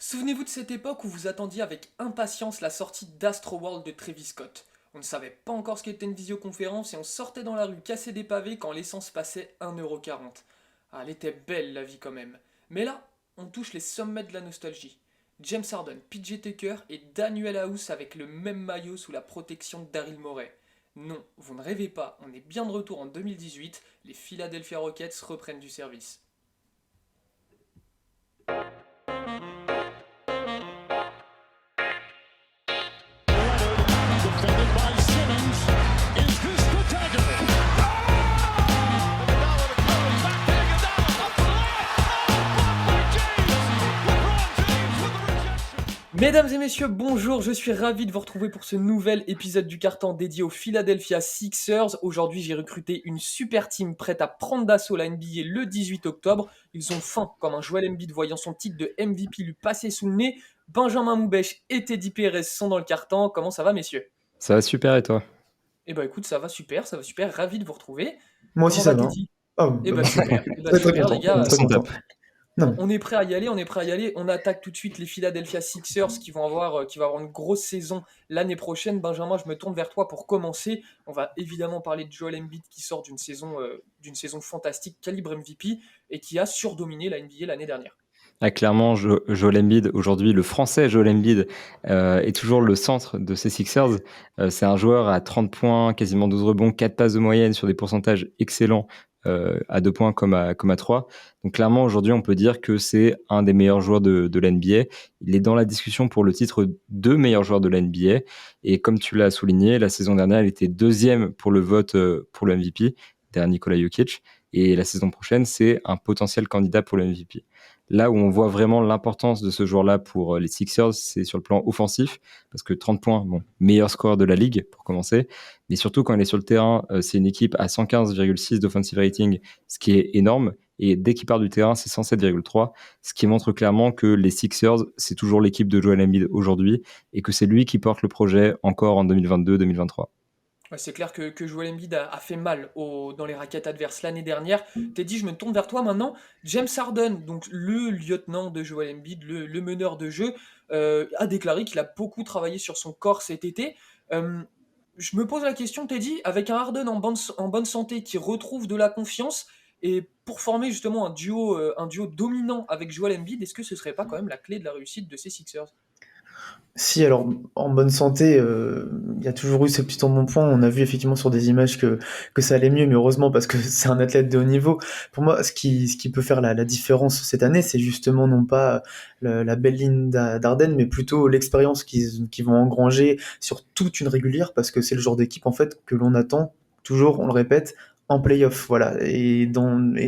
Souvenez-vous de cette époque où vous attendiez avec impatience la sortie d'Astroworld de Travis Scott. On ne savait pas encore ce qu'était une visioconférence et on sortait dans la rue casser des pavés quand l'essence passait 1,40 €. Ah, elle était belle la vie quand même. Mais là, on touche les sommets de la nostalgie. James Harden, PJ Tucker et Daniel House avec le même maillot sous la protection de Daryl Morey. Non, vous ne rêvez pas, on est bien de retour en 2018, les Philadelphia Rockets reprennent du service. Defended by Simmons. Is this the dagger? Mesdames et messieurs, bonjour, je suis ravi de vous retrouver pour ce nouvel épisode du Carton dédié aux Philadelphia Sixers. Aujourd'hui, j'ai recruté une super team prête à prendre d'assaut la NBA le 18 octobre. Ils ont faim, comme un Joel Embiid voyant son titre de MVP lui passer sous le nez. Benjamin Moubèche et Teddy Perez sont dans le carton. Comment ça va, messieurs? Ça va super et toi? Eh ben écoute, ça va super, ravi de vous retrouver. Moi aussi, Comment ça va va, hein. Teddy? Ah, Eh bah, ben super, très très les content, gars. très Son content. top. Non, On est prêt à y aller, on est prêt à y aller. On attaque tout de suite les Philadelphia Sixers qui va avoir une grosse saison l'année prochaine. Benjamin, je me tourne vers toi pour commencer. On va évidemment parler de Joel Embiid qui sort d'une saison fantastique, calibre MVP, et qui a surdominé la NBA l'année dernière. Ah, clairement, Joel Embiid, aujourd'hui, le français Joel Embiid est toujours le centre de ces Sixers. C'est un joueur à 30 points, quasiment 12 rebonds, 4 passes de moyenne sur des pourcentages excellents à 2 points comme à 3. Donc clairement, aujourd'hui, on peut dire que c'est un des meilleurs joueurs de la NBA. Il est dans la discussion pour le titre de meilleur joueur de la NBA. Et comme tu l'as souligné, la saison dernière, il était deuxième pour le vote pour le MVP, derrière Nikola Jokic. Et la saison prochaine, c'est un potentiel candidat pour le MVP. Là où on voit vraiment l'importance de ce joueur-là pour les Sixers, c'est sur le plan offensif, parce que 30 points, bon, meilleur score de la ligue pour commencer, mais surtout quand il est sur le terrain, c'est une équipe à 115,6 d'offensive rating, ce qui est énorme, et dès qu'il part du terrain, c'est 107,3, ce qui montre clairement que les Sixers, c'est toujours l'équipe de Joel Embiid aujourd'hui, et que c'est lui qui porte le projet encore en 2022-2023. Ouais, c'est clair que Joel Embiid a fait mal dans les raquettes adverses l'année dernière. Teddy, je me tourne vers toi maintenant. James Harden, donc le lieutenant de Joel Embiid, le meneur de jeu, a déclaré qu'il a beaucoup travaillé sur son corps cet été. Euh, je me pose la question, Teddy, avec un Harden en bonne santé qui retrouve de la confiance et pour former justement un duo dominant avec Joel Embiid, est-ce que ce serait pas quand même la clé de la réussite de ces Sixers? si, alors, en bonne santé, il y a toujours eu ce petit embonpoint. On a vu effectivement sur des images que ça allait mieux, mais heureusement parce que c'est un athlète de haut niveau. Pour moi, ce qui peut faire la différence cette année, c'est justement non pas la belle ligne d'Arden, mais plutôt l'expérience qu'ils vont engranger sur toute une régulière, parce que c'est le genre d'équipe en fait que l'on attend toujours, on le répète, en playoff, voilà. Et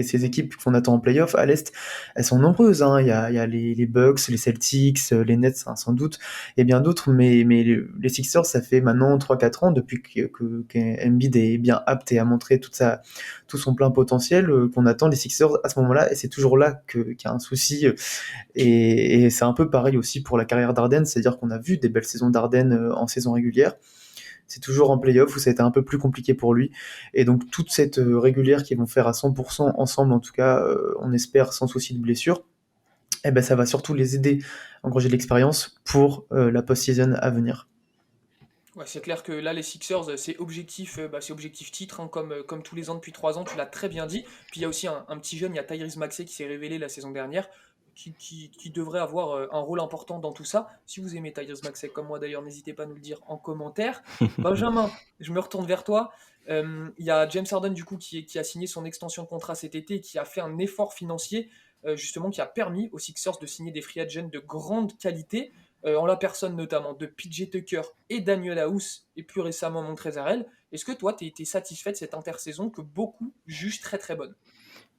ces équipes qu'on attend en playoff à l'Est, elles sont nombreuses, hein. Il y a les Bucks, les Celtics, les Nets, hein, sans doute, et bien d'autres, mais les Sixers, ça fait maintenant 3-4 ans, depuis qu'Embiid est bien apte et a montré tout son plein potentiel, qu'on attend les Sixers à ce moment-là, et c'est toujours là qu'il y a un souci, et c'est un peu pareil aussi pour la carrière d'Arden, c'est-à-dire qu'on a vu des belles saisons d'Arden en saison régulière, c'est toujours en playoff où ça a été un peu plus compliqué pour lui, et donc toute cette régulière qu'ils vont faire à 100% ensemble, en tout cas, on espère sans souci de blessure, eh ben, ça va surtout les aider à engranger de l'expérience pour la post-season à venir. Ouais, c'est clair que là, les Sixers, c'est objectif titre, hein, comme tous les ans depuis 3 ans, tu l'as très bien dit. Puis il y a aussi un petit jeune, il y a Tyrese Maxey qui s'est révélé la saison dernière, qui devrait avoir un rôle important dans tout ça. Si vous aimez Tyrese Maxey, comme moi d'ailleurs, n'hésitez pas à nous le dire en commentaire. Benjamin, je me retourne vers toi. Il y a James Harden, du coup, qui a signé son extension de contrat cet été et qui a fait un effort financier, justement, qui a permis aux Sixers de signer des free agents de grande qualité en la personne notamment de PJ Tucker et Daniel House, et plus récemment Montrezl. Est-ce que toi, tu es satisfait de cette intersaison que beaucoup jugent très très bonne?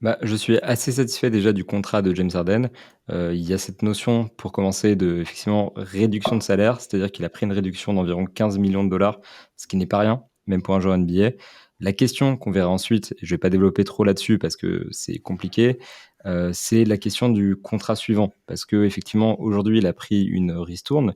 Bah, je suis assez satisfait déjà du contrat de James Harden. Il y a cette notion, pour commencer, de effectivement réduction de salaire, c'est-à-dire qu'il a pris une réduction d'environ 15 millions de dollars, ce qui n'est pas rien, même pour un joueur NBA. La question qu'on verra ensuite, et je ne vais pas développer trop là-dessus parce que c'est compliqué, c'est la question du contrat suivant. Parce que effectivement, aujourd'hui, il a pris une ristourne.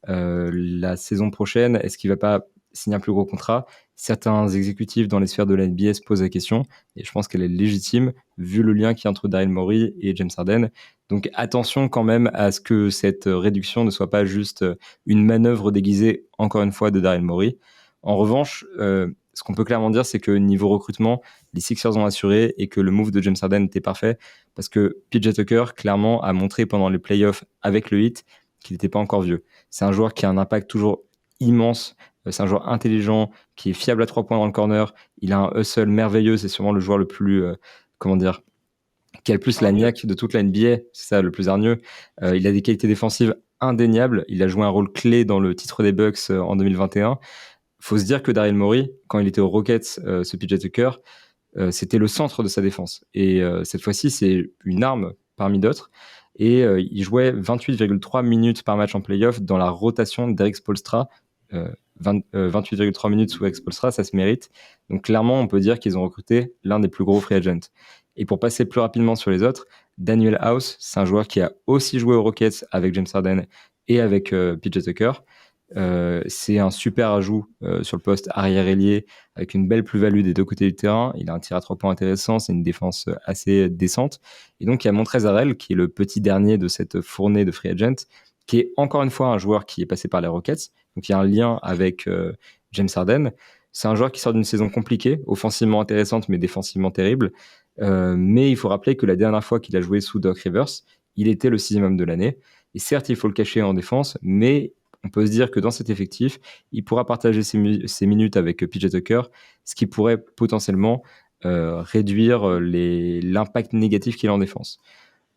La saison prochaine, est-ce qu'il va pas signer un plus gros contrat? Certains exécutifs dans les sphères de la NBA se posent la question, et je pense qu'elle est légitime, vu le lien qu'il y a entre Daryl Morey et James Harden. Donc attention quand même à ce que cette réduction ne soit pas juste une manœuvre déguisée, encore une fois, de Daryl Morey. En revanche, ce qu'on peut clairement dire, c'est que niveau recrutement, les Sixers ont assuré et que le move de James Harden était parfait parce que PJ Tucker, clairement, a montré pendant les playoffs avec le Heat qu'il n'était pas encore vieux. C'est un joueur qui a un impact toujours immense. C'est un joueur intelligent, qui est fiable à 3 points dans le corner. Il a un hustle merveilleux. C'est sûrement le joueur le plus, qui a le plus la niaque de toute la NBA. C'est ça, le plus hargneux. Il a des qualités défensives indéniables. Il a joué un rôle clé dans le titre des Bucks en 2021. Faut se dire que Daryl Morey, quand il était aux Rockets, ce PJ Tucker, c'était le centre de sa défense. Et cette fois-ci, c'est une arme parmi d'autres. Et il jouait 28,3 minutes par match en playoff dans la rotation d'Eric Spoelstra. 28,3 minutes sous Eric Spoelstra, ça se mérite. Donc clairement, on peut dire qu'ils ont recruté l'un des plus gros free agents. Et pour passer plus rapidement sur les autres, Daniel House, c'est un joueur qui a aussi joué aux Rockets avec James Harden et avec PJ Tucker. C'est un super ajout sur le poste arrière-ailier avec une belle plus-value des deux côtés du terrain. Il a un tir à 3 points intéressant, c'est une défense assez décente. Et donc il y a Montrezl, qui est le petit dernier de cette fournée de free agent, qui est encore une fois un joueur qui est passé par les Rockets. Donc il y a un lien avec James Harden. C'est un joueur qui sort d'une saison compliquée, offensivement intéressante mais défensivement terrible. Mais il faut rappeler que la dernière fois qu'il a joué sous Doc Rivers, il était le 6e homme de l'année. Et certes, il faut le cacher en défense, mais on peut se dire que dans cet effectif, il pourra partager ses minutes avec PJ Tucker, ce qui pourrait potentiellement réduire l'impact négatif qu'il a en défense.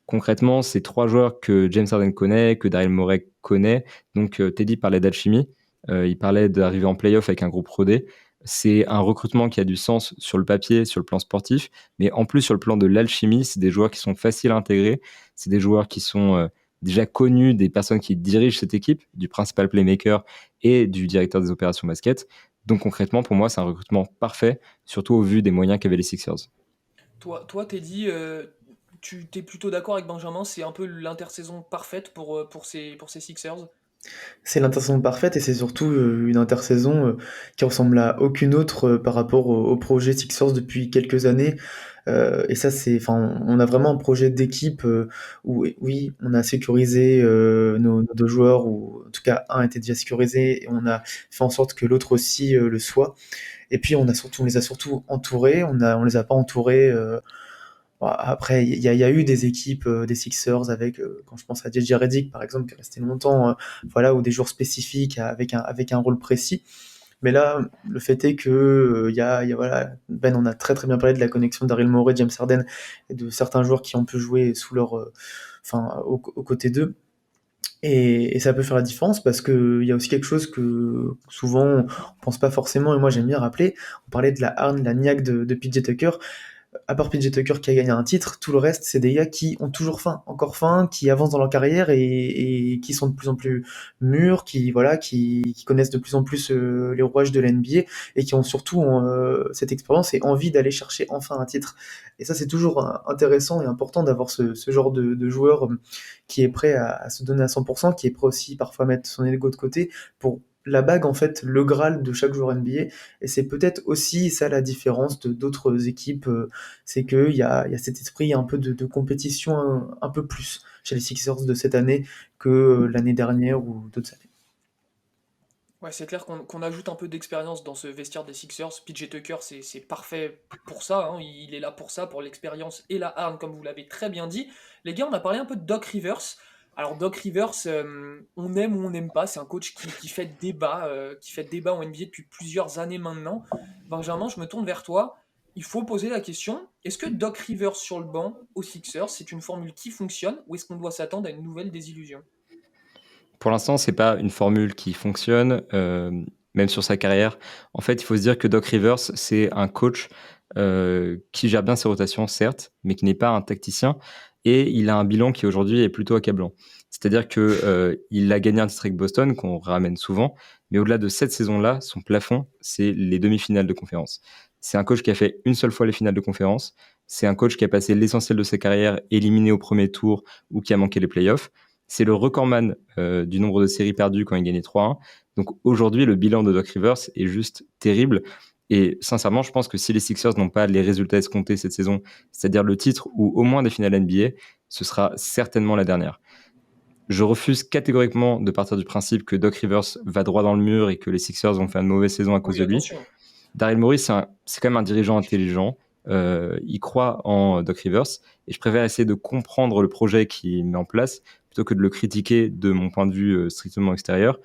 Concrètement, c'est 3 joueurs que James Harden connaît, que Daryl Morey connaît. Donc, Teddy parlait d'alchimie. Il parlait d'arriver en playoff avec un groupe rodé. C'est un recrutement qui a du sens sur le papier, sur le plan sportif, mais en plus sur le plan de l'alchimie, c'est des joueurs qui sont faciles à intégrer. C'est des joueurs qui sont déjà connus des personnes qui dirigent cette équipe, du principal playmaker et du directeur des opérations basket. Donc concrètement, pour moi, c'est un recrutement parfait, surtout au vu des moyens qu'avaient les Sixers. Toi Teddy, tu t'es plutôt d'accord avec Benjamin, c'est un peu l'intersaison parfaite pour ces Sixers. C'est l'intersaison parfaite et c'est surtout une intersaison qui ressemble à aucune autre par rapport au projet Sixers depuis quelques années. Et ça, enfin, on a vraiment un projet d'équipe où, oui, on a sécurisé nos deux joueurs, ou en tout cas un était déjà sécurisé, et on a fait en sorte que l'autre aussi le soit. Et puis on les a surtout entourés. On les a pas entourés. Après, il y a eu des équipes, des Sixers avec, quand je pense à JJ Redick par exemple, qui est resté longtemps, voilà, ou des joueurs spécifiques avec un rôle précis. Mais là, le fait est que voilà, Ben, on a très très bien parlé de la connexion d'Daryl Morey, James Harden et de certains joueurs qui ont pu jouer sous leur, enfin, aux côtés d'eux. Et ça peut faire la différence parce que il y a aussi quelque chose que souvent on pense pas forcément, et moi j'aime bien rappeler. On parlait de la hargne, la niaque de PJ Tucker. À part PJ Tucker qui a gagné un titre, tout le reste, c'est des gars qui ont toujours faim, encore faim, qui avancent dans leur carrière et qui sont de plus en plus mûrs, qui connaissent de plus en plus les rouages de l'NBA et qui ont surtout cette expérience et envie d'aller chercher enfin un titre. Et ça, c'est toujours intéressant et important d'avoir ce genre de joueur qui est prêt à se donner à 100%, qui est prêt aussi parfois à mettre son ego de côté pour la bague, en fait, le Graal de chaque joueur NBA. Et c'est peut-être aussi ça la différence de d'autres équipes, c'est qu'il y a cet esprit un peu de compétition un peu plus chez les Sixers de cette année que l'année dernière ou d'autres années. Ouais, c'est clair qu'on ajoute un peu d'expérience dans ce vestiaire des Sixers. PJ Tucker, c'est parfait pour ça, hein. Il est là pour ça, pour l'expérience et la hargne, comme vous l'avez très bien dit. Les gars, on a parlé un peu de Doc Rivers. Alors Doc Rivers, on aime ou on n'aime pas, c'est un coach qui fait débat en NBA depuis plusieurs années maintenant. Benjamin, je me tourne vers toi. Il faut poser la question, est-ce que Doc Rivers sur le banc aux Sixers, c'est une formule qui fonctionne ou est-ce qu'on doit s'attendre à une nouvelle désillusion? Pour l'instant, c'est pas une formule qui fonctionne, même sur sa carrière. En fait, il faut se dire que Doc Rivers, c'est un coach qui gère bien ses rotations, certes, mais qui n'est pas un tacticien. Et il a un bilan qui aujourd'hui est plutôt accablant. C'est-à-dire que il a gagné un titre avec Boston, qu'on ramène souvent, mais au-delà de cette saison-là, son plafond, c'est les demi-finales de conférence. C'est un coach qui a fait une seule fois les finales de conférence. C'est un coach qui a passé l'essentiel de sa carrière éliminé au premier tour ou qui a manqué les playoffs. C'est le recordman du nombre de séries perdues quand il gagnait 3-1. Donc aujourd'hui, le bilan de Doc Rivers est juste terrible. Et sincèrement, je pense que si les Sixers n'ont pas les résultats escomptés cette saison, c'est-à-dire le titre ou au moins des finales NBA, ce sera certainement la dernière. Je refuse catégoriquement de partir du principe que Doc Rivers va droit dans le mur et que les Sixers vont faire une mauvaise saison à cause Oui, de lui. attention. Daryl Morey, c'est quand même un dirigeant intelligent. Il croit en Doc Rivers et je préfère essayer de comprendre le projet qu'il met en place plutôt que de le critiquer de mon point de vue strictement extérieur.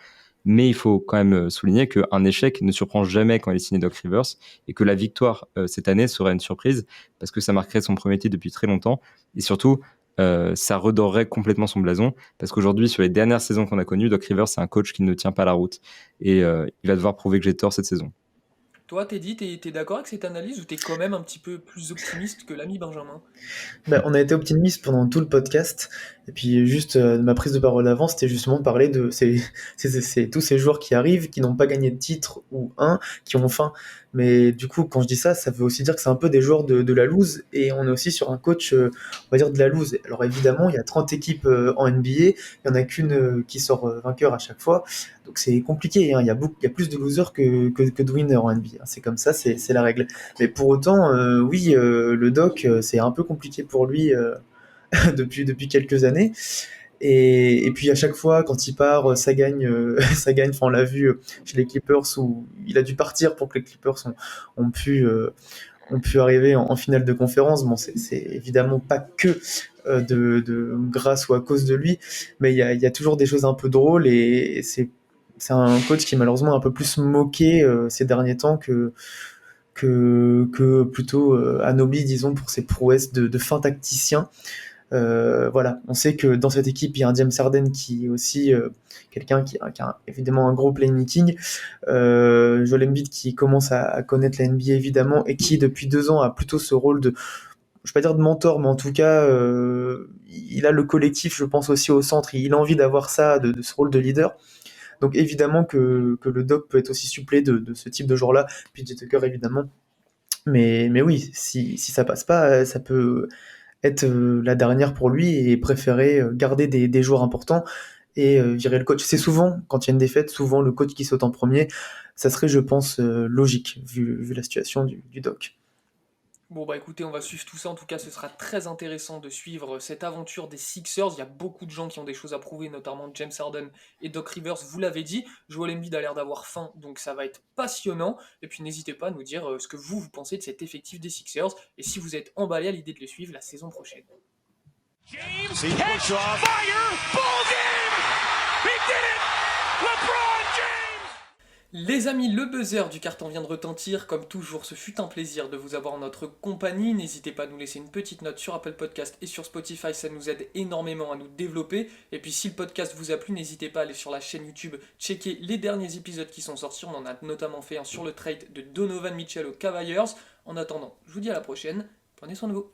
Mais il faut quand même souligner qu'un échec ne surprend jamais quand il est signé Doc Rivers et que la victoire cette année serait une surprise parce que ça marquerait son premier titre depuis très longtemps et surtout ça redorerait complètement son blason parce qu'aujourd'hui sur les dernières saisons qu'on a connues, Doc Rivers c'est un coach qui ne tient pas la route et il va devoir prouver que j'ai tort cette saison. Toi, Teddy, t'es d'accord avec cette analyse ou t'es quand même un petit peu plus optimiste que l'ami Benjamin? Bah, on a été optimiste pendant tout le podcast. Et puis juste ma prise de parole avant, c'était justement de parler de tous ces joueurs qui arrivent, qui n'ont pas gagné de titre ou qui ont faim. Mais du coup, quand je dis ça, ça veut aussi dire que c'est un peu des joueurs de la loose. Et on est aussi sur un coach, on va dire, de la loose. Alors évidemment, il y a 30 équipes en NBA. Il n'y en a qu'une qui sort vainqueur à chaque fois. Donc c'est compliqué, hein. Il y a plus de losers que de winners en NBA, hein. C'est comme ça, c'est la règle. Mais pour autant, oui, le doc, c'est un peu compliqué pour lui depuis quelques années. Et puis à chaque fois, quand il part, ça gagne, ça gagne. Enfin, on l'a vu chez les Clippers où il a dû partir pour que les Clippers ont pu, euh, ont pu arriver en finale de conférence. Bon, c'est évidemment pas que grâce ou à cause de lui, mais il y a toujours des choses un peu drôles et c'est un coach qui est malheureusement un peu plus moqué ces derniers temps que plutôt anobli, disons, pour ses prouesses de fin tacticien. Voilà, on sait que dans cette équipe, il y a un James Harden qui est aussi quelqu'un qui a évidemment un gros playmaking. Joel Embiid qui commence à connaître la NBA évidemment et qui depuis 2 ans a plutôt ce rôle de, je vais pas dire de mentor, mais en tout cas, il a le collectif, je pense aussi au centre. Il a envie d'avoir ça, de ce rôle de leader. Donc évidemment que le doc peut être aussi supplé de ce type de joueur-là. PJ Tucker évidemment. Mais oui, si ça passe pas, ça peut être la dernière pour lui et préférer garder des joueurs importants et virer le coach. C'est souvent, quand il y a une défaite, souvent le coach qui saute en premier. Ça serait, je pense, logique, vu la situation du doc. Bon bah écoutez, on va suivre tout ça. En tout cas, ce sera très intéressant de suivre cette aventure des Sixers. Il y a beaucoup de gens qui ont des choses à prouver, notamment James Harden et Doc Rivers, vous l'avez dit. Joel Embiid a l'air d'avoir faim, donc ça va être passionnant. Et puis n'hésitez pas à nous dire ce que vous pensez de cet effectif des Sixers et si vous êtes emballé à l'idée de les suivre la saison prochaine. James hits fire, ball game! He did it! LeBron James! Les amis, le buzzer du carton vient de retentir. Comme toujours, ce fut un plaisir de vous avoir en notre compagnie. N'hésitez pas à nous laisser une petite note sur Apple Podcast et sur Spotify, ça nous aide énormément à nous développer. Et puis si le podcast vous a plu, n'hésitez pas à aller sur la chaîne YouTube, checker les derniers épisodes qui sont sortis. On en a notamment fait un sur le trade de Donovan Mitchell aux Cavaliers. En attendant, je vous dis à la prochaine. Prenez soin de vous.